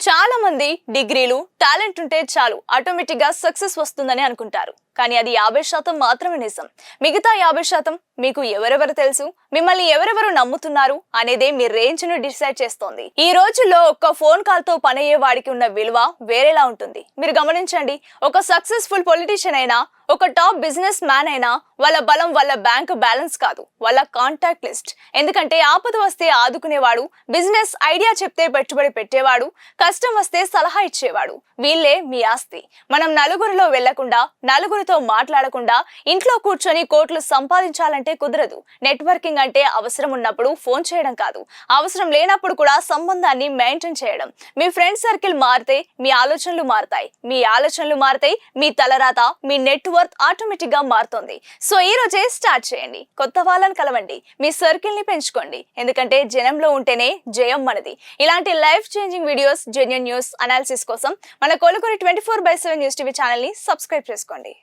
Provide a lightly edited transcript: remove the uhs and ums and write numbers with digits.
చాలా మంది డిగ్రీలు టాలెంట్ ఉంటే చాలు ఆటోమేటిక్ గా సక్సెస్ వస్తుందని అనుకుంటారు. కానీ అది 50% మాత్రమే నిజం. మిగతా 50% మీకు ఎవరెవరు తెలుసు, మిమ్మల్ని ఎవరెవరు నమ్ముతున్నారు అనేదే మీ రేంజ్ ను డిసైడ్ చేస్తోంది. ఈ రోజుల్లో ఒక్క ఫోన్ కాల్ తో పనయ్యే వాడికి ఉన్న విలువ వేరేలా ఉంటుంది. మీరు గమనించండి, ఒక సక్సెస్ఫుల్ పొలిటీషియన్ అయినా, ఒక టాప్ బిజినెస్ మ్యాన్ అయినా వాళ్ళ బలం వాళ్ళ బ్యాంక్ బ్యాలెన్స్ కాదు, వాళ్ళ కాంటాక్ట్ లిస్ట్. ఎందుకంటే ఆపద వస్తే ఆదుకునేవాడు, బిజినెస్ ఐడియా చెప్తే పెట్టుబడి పెట్టేవాడు, కష్టం వస్తే సలహా ఇచ్చేవాడు, వీళ్ళే మీ ఆస్తి. మనం నలుగురిలో వెళ్లకుండా, నలుగురితో మాట్లాడకుండా ఇంట్లో కూర్చొని కోట్లు సంపాదించాలంటే కుదరదు. నెట్వర్కింగ్ అంటే అవసరం ఉన్నప్పుడు ఫోన్ చేయడం కాదు, అవసరం లేనప్పుడు కూడా సంబంధాన్ని మెయింటైన్ చేయడం. మీ ఫ్రెండ్ సర్కిల్ మారితే మీ ఆలోచనలు మారుతాయి, మీ ఆలోచనలు మారితే మీ తలరాత, మీ నెట్వర్క్ ఆటోమేటిక్ గా మారుతుంది. సో ఈ రోజే స్టార్ట్ చేయండి, కొత్త వాళ్ళని కలవండి, మీ సర్కిల్ ని పెంచుకోండి. ఎందుకంటే జనంలో ఉంటేనే జయం మనది. ఇలాంటి life changing videos, genuine news analysis కోసం మన కొలుకొని 24/7 న్యూస్ టీవీ ఛానల్ ని సబ్స్క్రైబ్ చేసుకోండి.